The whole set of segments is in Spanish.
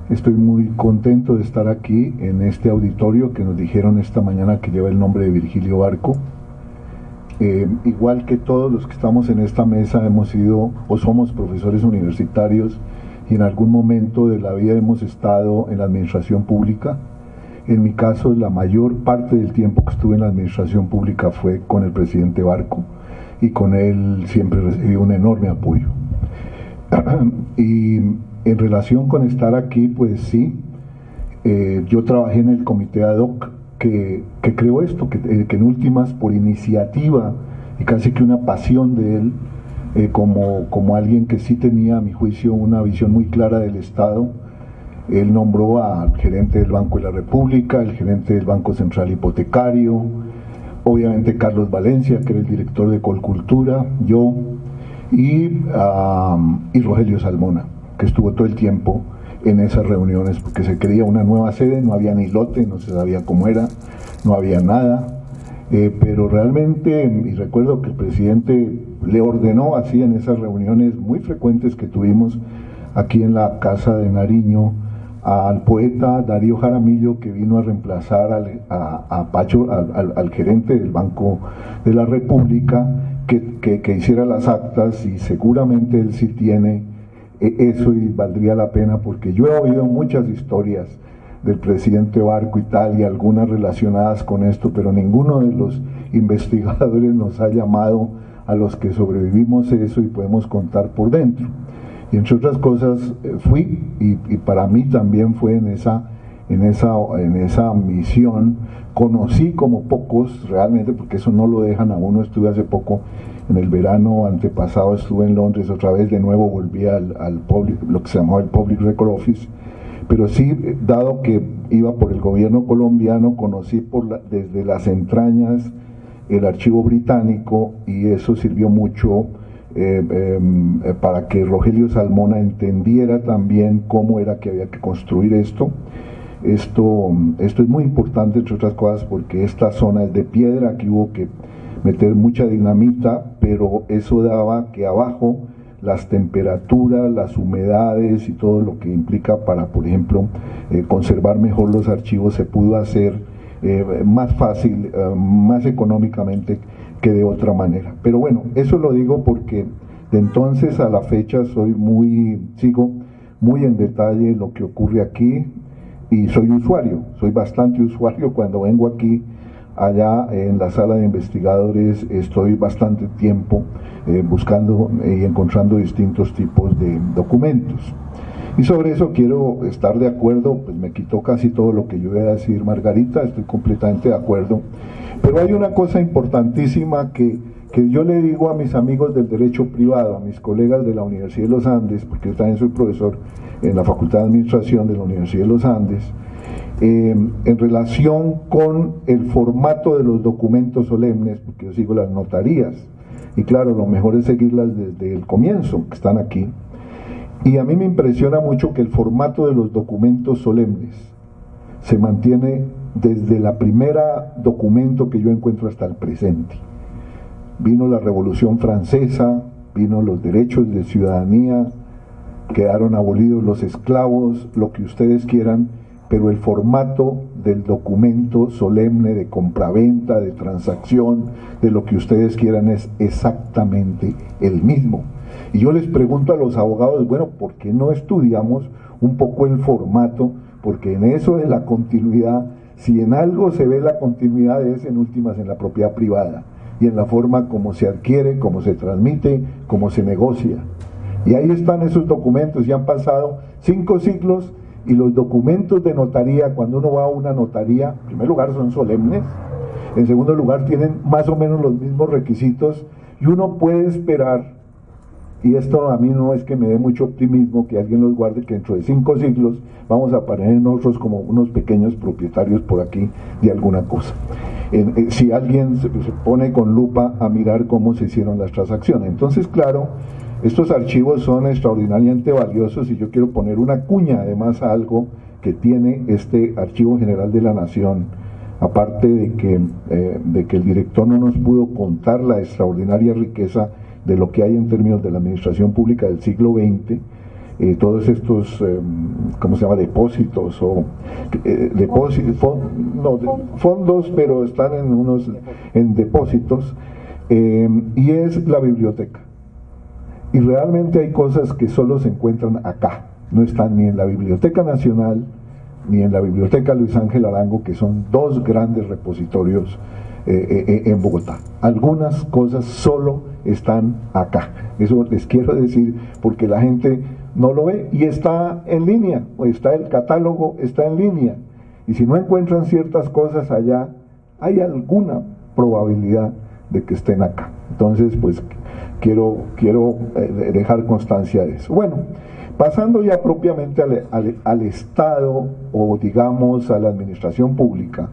Estoy muy contento de estar aquí en este auditorio que nos dijeron esta mañana que lleva el nombre de Virgilio Barco. Igual que todos los que estamos en esta mesa hemos sido o somos profesores universitarios y en algún momento de la vida hemos estado en la administración pública. En mi caso, la mayor parte del tiempo que estuve en la administración pública fue con el presidente Barco y con él siempre recibí un enorme apoyo. Y en relación con estar aquí, pues sí, yo trabajé en el comité ad hoc que creó esto, que en últimas por iniciativa y casi que una pasión de él, como alguien que sí tenía a mi juicio una visión muy clara del Estado, él nombró al gerente del Banco de la República, el gerente del Banco Central Hipotecario, obviamente Carlos Valencia, que era el director de Colcultura, yo, y Rogelio Salmona, que estuvo todo el tiempo en esas reuniones, porque se quería una nueva sede, no había ni lote, no se sabía cómo era, no había nada, pero realmente, y recuerdo que el presidente le ordenó así en esas reuniones muy frecuentes que tuvimos aquí en la Casa de Nariño, al poeta Darío Jaramillo, que vino a reemplazar a Pacho, al gerente del Banco de la República, que hiciera las actas, y seguramente él sí tiene eso y valdría la pena, porque yo he oído muchas historias del presidente Barco y tal, y algunas relacionadas con esto, pero ninguno de los investigadores nos ha llamado a los que sobrevivimos eso y podemos contar por dentro. Y entre otras cosas fui, y para mí también fue en esa misión, conocí como pocos realmente, porque eso no lo dejan a uno. Estuve hace poco, en el verano antepasado, estuve en Londres otra vez, de nuevo volví al public, lo que se llamaba el Public Record Office, pero sí, dado que iba por el gobierno colombiano, conocí desde las entrañas el archivo británico, y eso sirvió mucho para que Rogelio Salmona entendiera también cómo era que había que construir esto. Esto es muy importante, entre otras cosas, porque esta zona es de piedra, aquí hubo que meter mucha dinamita, pero eso daba que abajo las temperaturas, las humedades y todo lo que implica para, por ejemplo, conservar mejor los archivos, se pudo hacer más fácil, más económicamente que de otra manera. Pero bueno, eso lo digo porque de entonces a la fecha sigo muy en detalle lo que ocurre aquí, y soy bastante usuario. Cuando vengo aquí, allá en la sala de investigadores, estoy bastante tiempo buscando y encontrando distintos tipos de documentos. Y sobre eso quiero estar de acuerdo, pues me quitó casi todo lo que yo iba a decir Margarita, estoy completamente de acuerdo. Pero hay una cosa importantísima que yo le digo a mis amigos del derecho privado, a mis colegas de la Universidad de los Andes, porque yo también soy profesor en la Facultad de Administración de la Universidad de los Andes, en relación con el formato de los documentos solemnes, porque yo sigo las notarías, y claro, lo mejor es seguirlas desde el comienzo, que están aquí, y a mí me impresiona mucho que el formato de los documentos solemnes se mantiene desde la primera documento que yo encuentro hasta el presente. Vino la Revolución Francesa, vino los derechos de ciudadanía, quedaron abolidos los esclavos, lo que ustedes quieran, pero el formato del documento solemne de compraventa, de transacción, de lo que ustedes quieran, es exactamente el mismo. Y yo les pregunto a los abogados, bueno, ¿por qué no estudiamos un poco el formato? Porque en eso de la continuidad, si en algo se ve la continuidad, es en últimas en la propiedad privada y en la forma como se adquiere, como se transmite, como se negocia. Y ahí están esos documentos, ya han pasado 5 siglos, y los documentos de notaría, cuando uno va a una notaría, en primer lugar son solemnes, en segundo lugar tienen más o menos los mismos requisitos, y uno puede esperar, y esto a mí no es que me dé mucho optimismo, que alguien los guarde, que dentro de 5 siglos vamos a aparecer nosotros como unos pequeños propietarios por aquí de alguna cosa. Si alguien se pone con lupa a mirar cómo se hicieron las transacciones. Entonces, claro, estos archivos son extraordinariamente valiosos, y yo quiero poner una cuña además a algo que tiene este Archivo General de la Nación, aparte de que el director no nos pudo contar la extraordinaria riqueza de lo que hay en términos de la administración pública del siglo XX. todos estos, ¿cómo se llama?, depósitos o fondos, pero están en depósitos, y es la biblioteca. Y realmente hay cosas que solo se encuentran acá, no están ni en la Biblioteca Nacional ni en la Biblioteca Luis Ángel Arango, que son dos grandes repositorios en Bogotá. Algunas cosas solo están acá. Eso les quiero decir porque la gente no lo ve, y está en línea, está el catálogo, está en línea, y si no encuentran ciertas cosas allá, hay alguna probabilidad de que estén acá. Entonces, pues quiero dejar constancia de eso. Bueno, pasando ya propiamente al Estado, o digamos a la administración pública,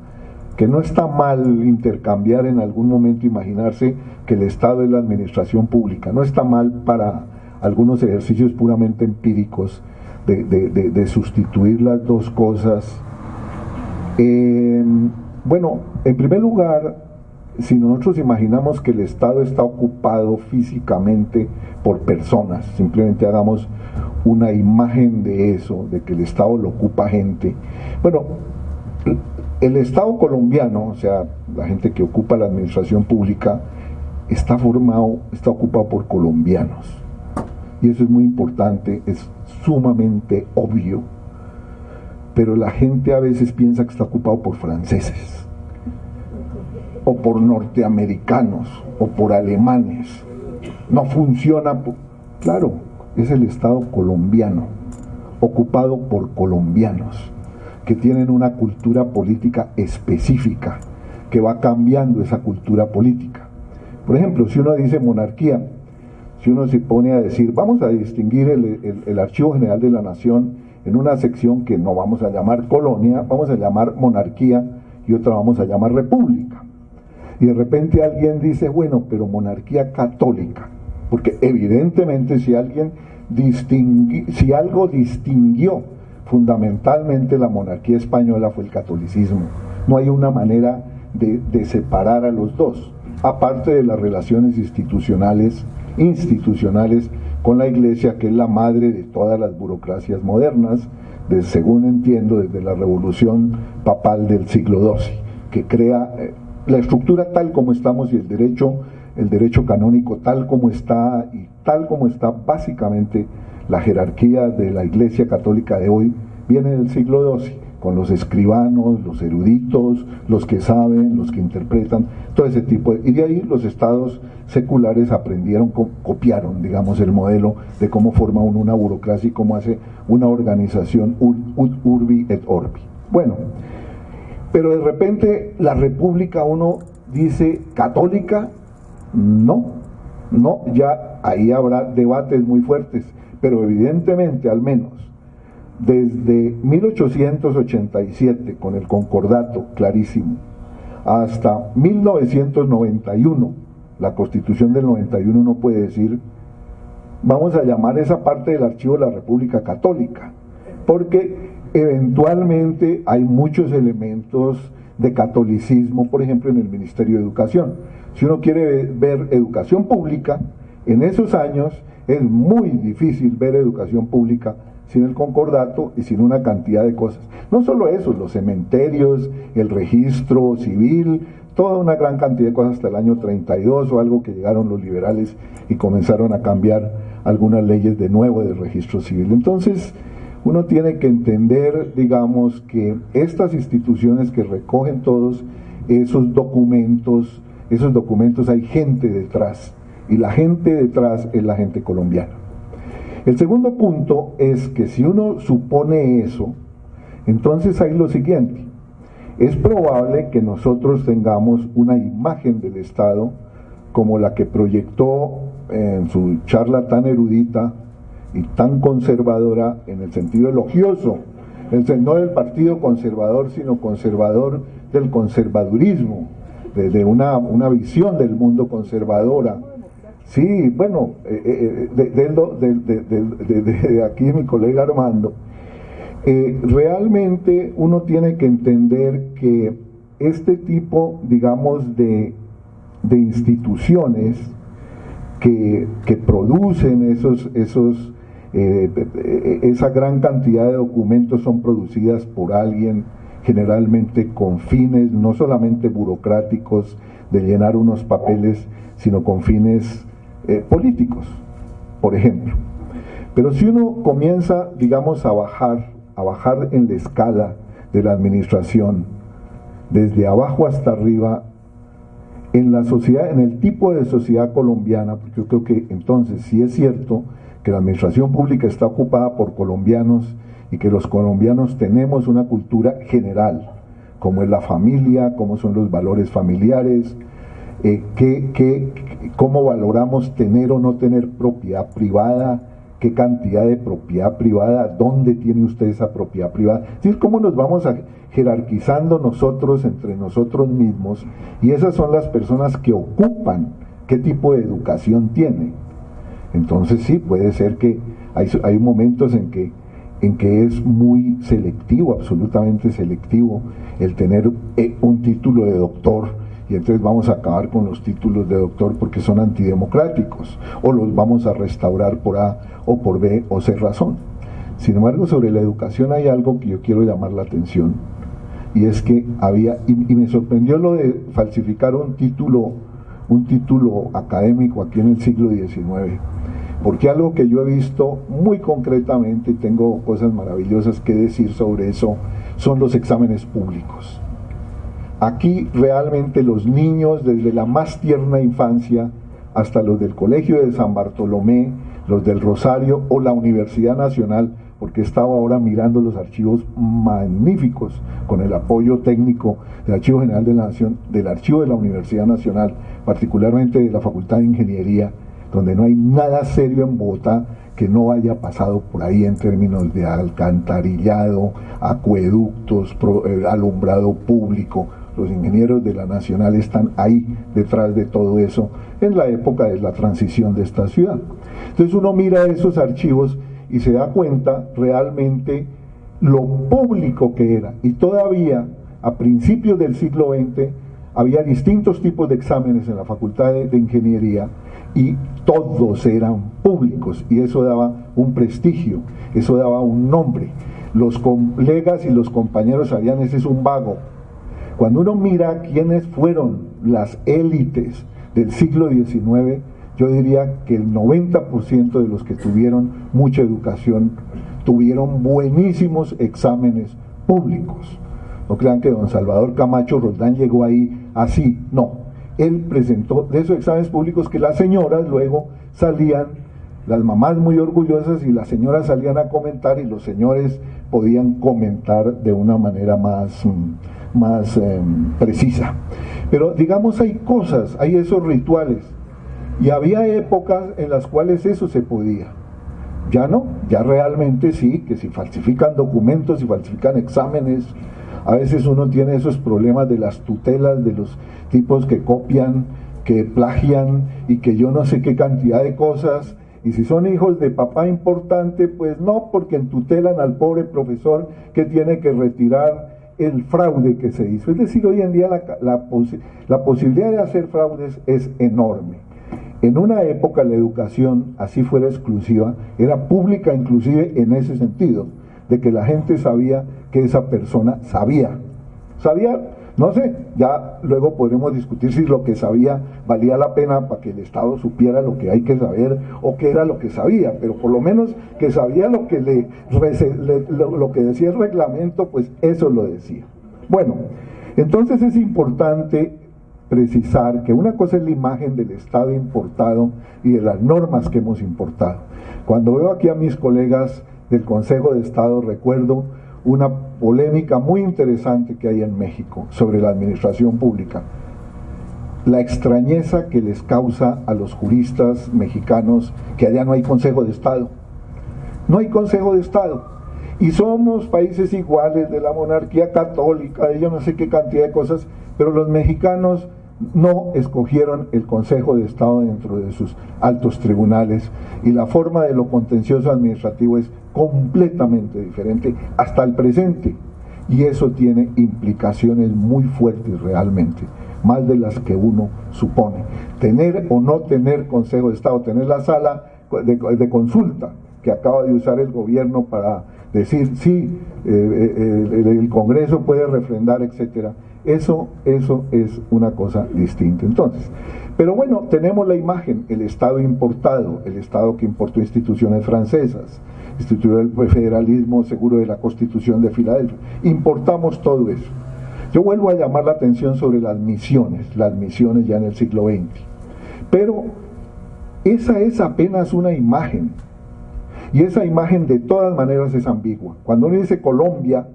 que no está mal intercambiar en algún momento, imaginarse que el Estado es la administración pública, no está mal para algunos ejercicios puramente empíricos de sustituir las dos cosas. Bueno, en primer lugar, si nosotros imaginamos que el Estado está ocupado físicamente por personas, simplemente hagamos una imagen de eso, de que el Estado lo ocupa gente. Bueno, el Estado colombiano, o sea, la gente que ocupa la administración pública, está ocupado por colombianos. Y eso es muy importante, es sumamente obvio, pero la gente a veces piensa que está ocupado por franceses, o por norteamericanos, o por alemanes. No funciona, claro, es el Estado colombiano, ocupado por colombianos, que tienen una cultura política específica, que va cambiando esa cultura política. Por ejemplo, si uno dice monarquía, si uno se pone a decir, vamos a distinguir el Archivo General de la Nación en una sección que no vamos a llamar colonia, vamos a llamar monarquía, y otra vamos a llamar república. Y de repente alguien dice, bueno, pero monarquía católica, porque evidentemente si algo distinguió fundamentalmente la monarquía española fue el catolicismo. No hay una manera de separar a los dos, aparte de las relaciones institucionales con la Iglesia, que es la madre de todas las burocracias modernas, según entiendo, desde la revolución papal del siglo XII, que crea la estructura tal como estamos, y el derecho canónico tal como está, y tal como está básicamente la jerarquía de la Iglesia católica de hoy, viene del siglo XII, con los escribanos, los eruditos, los que saben, los que interpretan, todo ese tipo y de ahí los estados seculares copiaron, digamos, el modelo de cómo forma uno una burocracia y cómo hace una organización urbi et orbi. Bueno, pero de repente la república, uno dice católica, no, ya ahí habrá debates muy fuertes, pero evidentemente, al menos desde 1887, con el concordato clarísimo, hasta 1991, la Constitución del 91 no puede decir, vamos a llamar esa parte del archivo de la República Católica, porque eventualmente hay muchos elementos de catolicismo, por ejemplo, en el Ministerio de Educación. Si uno quiere ver educación pública, en esos años es muy difícil ver educación pública sin el concordato y sin una cantidad de cosas. No solo eso, los cementerios, el registro civil, toda una gran cantidad de cosas hasta el año 32 o algo, que llegaron los liberales y comenzaron a cambiar algunas leyes de nuevo del registro civil. Entonces, uno tiene que entender, digamos, que estas instituciones que recogen todos esos documentos hay gente detrás, y la gente detrás es la gente colombiana. El segundo punto es que si uno supone eso, entonces hay lo siguiente: es probable que nosotros tengamos una imagen del Estado como la que proyectó en su charla tan erudita y tan conservadora, en el sentido elogioso, no del partido conservador, sino conservador del conservadurismo, de una visión del mundo conservadora. Sí, bueno, de aquí mi colega Armando, realmente uno tiene que entender que este tipo, digamos, de instituciones que producen esa gran cantidad de documentos son producidas por alguien, generalmente con fines no solamente burocráticos de llenar unos papeles, sino con fines políticos, por ejemplo. Pero si uno comienza, digamos, a bajar en la escala de la administración, desde abajo hasta arriba, en la sociedad, en el tipo de sociedad colombiana, porque yo creo que entonces sí es cierto que la administración pública está ocupada por colombianos y que los colombianos tenemos una cultura general, como es la familia, cómo son los valores familiares, cómo valoramos tener o no tener propiedad privada, qué cantidad de propiedad privada, dónde tiene usted esa propiedad privada, es decir, cómo nos vamos jerarquizando nosotros entre nosotros mismos, y esas son las personas que ocupan qué tipo de educación tienen. Entonces sí, puede ser que hay momentos en que es muy selectivo, absolutamente selectivo, el tener un título de doctor, y entonces vamos a acabar con los títulos de doctor porque son antidemocráticos, o los vamos a restaurar por A o por B o C razón. Sin embargo, sobre la educación hay algo que yo quiero llamar la atención, y es que había, y me sorprendió lo de falsificar un título académico aquí en el siglo XIX, porque algo que yo he visto muy concretamente, y tengo cosas maravillosas que decir sobre eso, son los exámenes públicos. Aquí realmente los niños, desde la más tierna infancia hasta los del Colegio de San Bartolomé, los del Rosario o la Universidad Nacional, porque estaba ahora mirando los archivos magníficos con el apoyo técnico del Archivo General de la Nación, del Archivo de la Universidad Nacional, particularmente de la Facultad de Ingeniería, donde no hay nada serio en Bogotá que no haya pasado por ahí en términos de alcantarillado, acueductos, alumbrado público. Los ingenieros de la Nacional están ahí detrás de todo eso en la época de la transición de esta ciudad. Entonces uno mira esos archivos y se da cuenta realmente lo público que era, y todavía a principios del siglo XX había distintos tipos de exámenes en la Facultad de Ingeniería y todos eran públicos, y eso daba un prestigio, eso daba un nombre. Los colegas y los compañeros sabían, ese es un vago. Cuando uno mira quiénes fueron las élites del siglo XIX, yo diría que el 90% de los que tuvieron mucha educación tuvieron buenísimos exámenes públicos. No crean que don Salvador Camacho Roldán llegó ahí así, no. Él presentó de esos exámenes públicos que las señoras luego salían, las mamás muy orgullosas, y las señoras salían a comentar, y los señores podían comentar de una manera más precisa. Pero digamos, hay cosas, hay esos rituales, y había épocas en las cuales eso se podía. Ya no, ya realmente sí, que si falsifican documentos, si falsifican exámenes, a veces uno tiene esos problemas de las tutelas, de los tipos que copian, que plagian, y que yo no sé qué cantidad de cosas, y si son hijos de papá importante, pues no, porque entutelan al pobre profesor que tiene que retirar el fraude que se hizo. Es decir, hoy en día la posibilidad de hacer fraudes es enorme. En una época la educación, así fuera exclusiva, era pública inclusive en ese sentido, de que la gente sabía que esa persona sabía, no sé, ya luego podremos discutir si lo que sabía valía la pena para que el Estado supiera lo que hay que saber o qué era lo que sabía, pero por lo menos que sabía lo que lo que decía el reglamento, pues eso lo decía. Bueno, entonces es importante precisar que una cosa es la imagen del Estado importado y de las normas que hemos importado. Cuando veo aquí a mis colegas del Consejo de Estado, recuerdo una polémica muy interesante que hay en México sobre la administración pública, la extrañeza que les causa a los juristas mexicanos que allá no hay Consejo de Estado. No hay Consejo de Estado, y somos países iguales, de la monarquía católica, de yo no sé qué cantidad de cosas, pero los mexicanos no escogieron el Consejo de Estado dentro de sus altos tribunales, y la forma de lo contencioso administrativo es completamente diferente hasta el presente, y eso tiene implicaciones muy fuertes realmente, más de las que uno supone. Tener o no tener Consejo de Estado, tener la sala de consulta, que acaba de usar el gobierno para decir, sí, el Congreso puede refrendar, etcétera. Eso es una cosa distinta. Entonces, pero bueno, tenemos la imagen, el Estado importado, el Estado que importó instituciones francesas, instituyó el federalismo seguro de la Constitución de Filadelfia. Importamos todo eso. Yo vuelvo a llamar la atención sobre las misiones ya en el siglo XX. Pero esa es apenas una imagen. Y esa imagen de todas maneras es ambigua. Cuando uno dice Colombia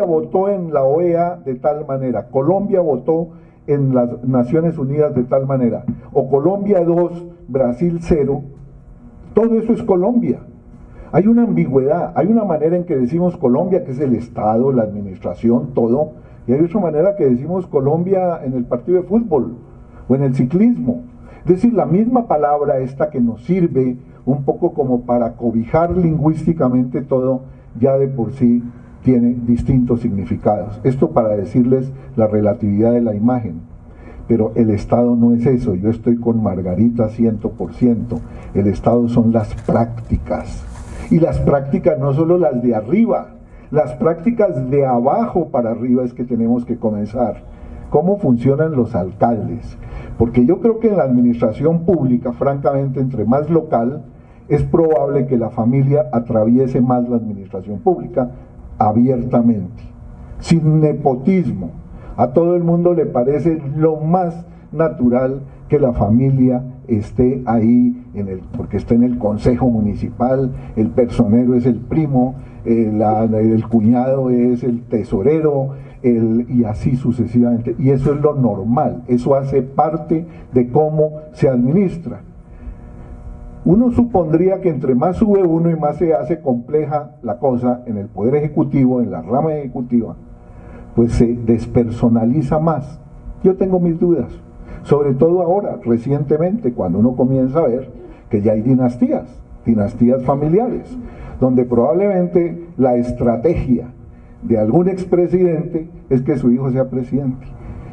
votó en la OEA de tal manera, Colombia votó en las Naciones Unidas de tal manera, o Colombia 2, Brasil 0, todo eso es Colombia. Hay una ambigüedad, hay una manera en que decimos Colombia, que es el Estado, la administración, todo, y hay otra manera que decimos Colombia en el partido de fútbol, o en el ciclismo. Es decir, la misma palabra esta que nos sirve un poco como para cobijar lingüísticamente todo, ya de por sí tiene distintos significados. Esto para decirles la relatividad de la imagen. Pero el Estado no es eso, yo estoy con Margarita 100%. El Estado son las prácticas. Y las prácticas no solo las de arriba, las prácticas de abajo para arriba es que tenemos que comenzar. ¿Cómo funcionan los alcaldes? Porque yo creo que en la administración pública, francamente, entre más local, es probable que la familia atraviese más la administración pública abiertamente, sin nepotismo. A todo el mundo le parece lo más natural que la familia esté ahí, porque está en el consejo municipal, el personero es el primo, el cuñado es el tesorero, y así sucesivamente. Y eso es lo normal, eso hace parte de cómo se administra. Uno supondría que entre más sube uno y más se hace compleja la cosa en el Poder Ejecutivo, en la rama ejecutiva, pues se despersonaliza más. Yo tengo mis dudas, sobre todo ahora, recientemente, cuando uno comienza a ver que ya hay dinastías familiares, donde probablemente la estrategia de algún expresidente es que su hijo sea presidente.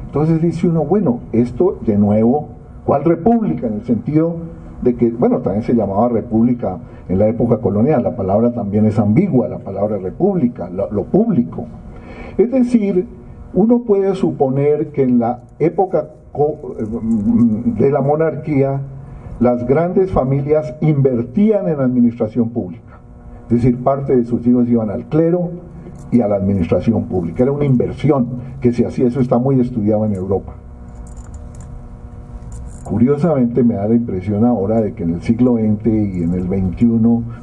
Entonces dice uno, bueno, esto de nuevo, ¿cuál república? En el sentido de que, bueno, también se llamaba república en la época colonial, la palabra también es ambigua, la palabra república, lo público. Es decir, uno puede suponer que en la época de la monarquía, las grandes familias invertían en administración pública, es decir, parte de sus hijos iban al clero y a la administración pública, era una inversión que se hacía, eso está muy estudiado en Europa. Curiosamente me da la impresión ahora de que en el siglo XX y en el XXI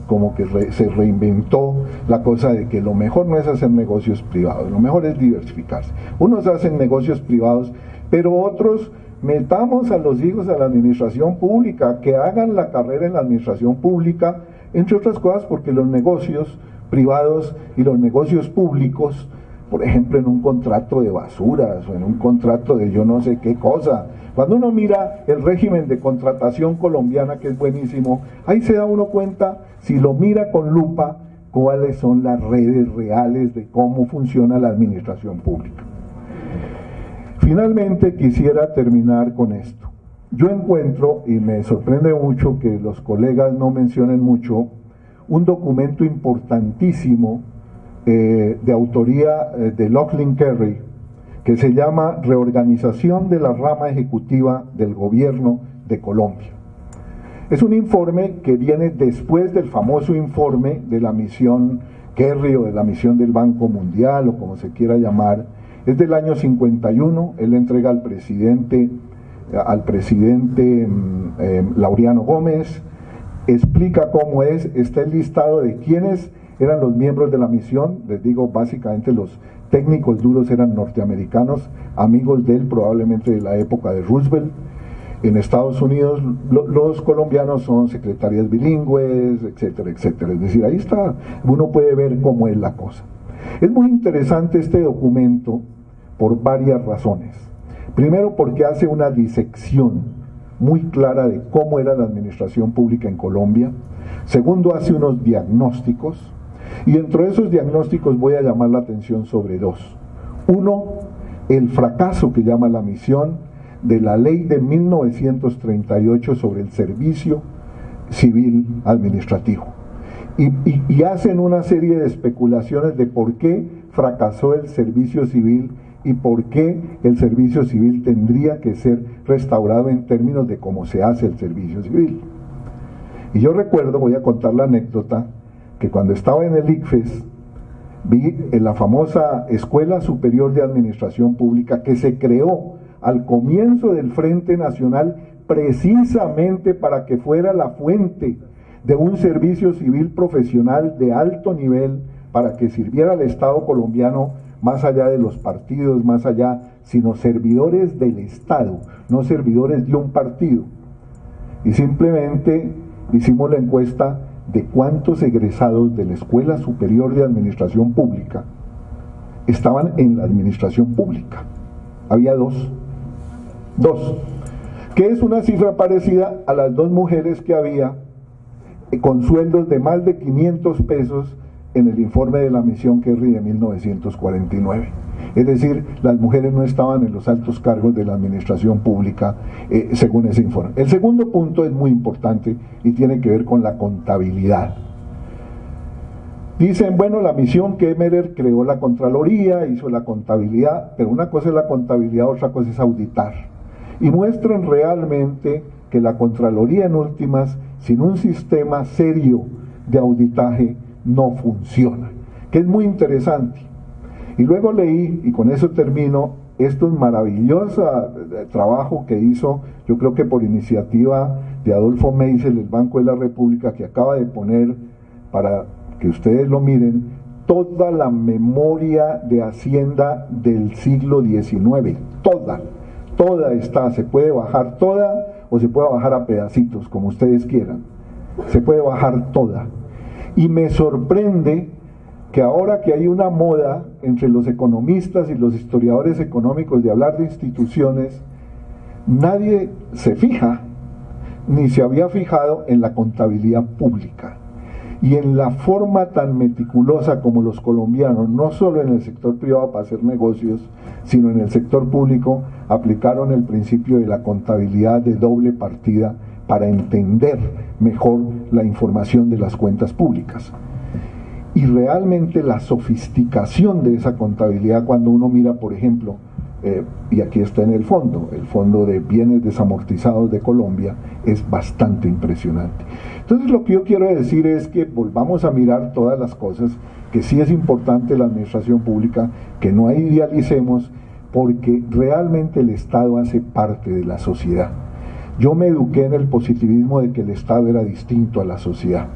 como que se reinventó la cosa de que lo mejor no es hacer negocios privados, lo mejor es diversificarse. Unos hacen negocios privados, pero otros metamos a los hijos a la administración pública, que hagan la carrera en la administración pública, entre otras cosas porque los negocios privados y los negocios públicos, por ejemplo en un contrato de basuras o en un contrato de yo no sé qué cosa, cuando uno mira el régimen de contratación colombiana, que es buenísimo, ahí se da uno cuenta, si lo mira con lupa, cuáles son las redes reales de cómo funciona la administración pública. Finalmente quisiera terminar con esto. Yo encuentro, y me sorprende mucho que los colegas no mencionen mucho, un documento importantísimo de autoría de Lachlan Kerry, que se llama Reorganización de la rama ejecutiva del gobierno de Colombia. Es un informe que viene después del famoso informe de la misión Kerry o de la misión del Banco Mundial o como se quiera llamar. Es del año 51, él entrega al presidente Laureano Gómez, explica cómo está el listado de quiénes eran los miembros de la misión. Les digo, básicamente los técnicos duros eran norteamericanos, amigos de él probablemente de la época de Roosevelt. En Estados Unidos los colombianos son secretarias bilingües, etcétera, etcétera. Es decir, ahí está, uno puede ver cómo es la cosa. Es muy interesante este documento por varias razones. Primero, porque hace una disección muy clara de cómo era la administración pública en Colombia. Segundo, hace unos diagnósticos. Y dentro de esos diagnósticos voy a llamar la atención sobre dos. Uno, el fracaso que llama la misión de la ley de 1938 sobre el servicio civil administrativo. y hacen una serie de especulaciones de por qué fracasó el servicio civil y por qué el servicio civil tendría que ser restaurado en términos de cómo se hace el servicio civil. Y yo recuerdo, voy a contar la anécdota, que cuando estaba en el ICFES, vi en la famosa Escuela Superior de Administración Pública, que se creó al comienzo del Frente Nacional precisamente para que fuera la fuente de un servicio civil profesional de alto nivel, para que sirviera al Estado colombiano más allá de los partidos, más allá, sino servidores del Estado, no servidores de un partido. Y simplemente hicimos la encuesta de cuántos egresados de la Escuela Superior de Administración Pública estaban en la administración pública. Había dos, que es una cifra parecida a las 2 mujeres que había con sueldos de más de 500 pesos en el informe de la misión Kerry de 1949. Es decir, las mujeres no estaban en los altos cargos de la administración pública según ese informe. El segundo punto es muy importante y tiene que ver con la contabilidad. Dicen, bueno, la misión Kemmerer creó la Contraloría, hizo la contabilidad, pero una cosa es la contabilidad, otra cosa es auditar. Y muestran realmente que la Contraloría, en últimas, sin un sistema serio de auditaje, no funciona, que es muy interesante. Y luego leí, y con eso termino, esto es maravilloso trabajo que hizo, yo creo que por iniciativa de Adolfo Meisel, el Banco de la República, que acaba de poner, para que ustedes lo miren, toda la memoria de Hacienda del siglo XIX, toda está, se puede bajar toda o se puede bajar a pedacitos, como ustedes quieran, se puede bajar toda. Y me sorprende que ahora que hay una moda entre los economistas y los historiadores económicos de hablar de instituciones, nadie se fija, ni se había fijado en la contabilidad pública y en la forma tan meticulosa como los colombianos, no solo en el sector privado para hacer negocios, sino en el sector público, aplicaron el principio de la contabilidad de doble partida para entender mejor la información de las cuentas públicas. Y realmente la sofisticación de esa contabilidad, cuando uno mira, por ejemplo, y aquí está en el Fondo de Bienes Desamortizados de Colombia, es bastante impresionante. Entonces lo que yo quiero decir es que volvamos a mirar todas las cosas, que sí es importante la administración pública, que no idealicemos, porque realmente el Estado hace parte de la sociedad. Yo me eduqué en el positivismo de que el Estado era distinto a la sociedad.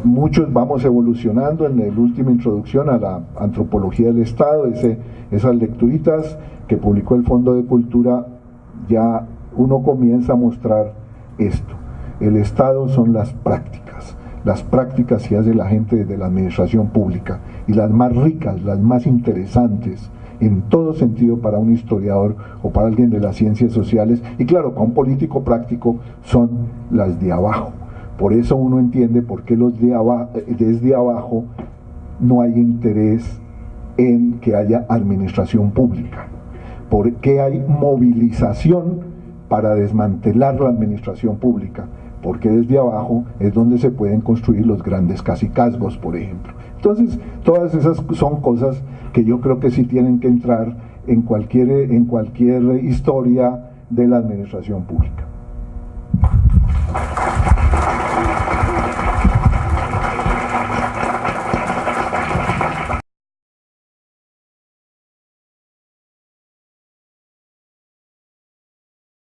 Muchos vamos evolucionando en la última introducción a la antropología del Estado, esas lecturitas que publicó el Fondo de Cultura, ya uno comienza a mostrar esto. El Estado son las prácticas que hace la gente desde la administración pública, y las más ricas, las más interesantes, en todo sentido para un historiador o para alguien de las ciencias sociales, y claro, para un político práctico, son las de abajo. Por eso uno entiende por qué desde abajo no hay interés en que haya administración pública, por qué hay movilización para desmantelar la administración pública, porque desde abajo es donde se pueden construir los grandes cacicazgos, por ejemplo. Entonces, todas esas son cosas que yo creo que sí tienen que entrar en cualquier historia de la administración pública.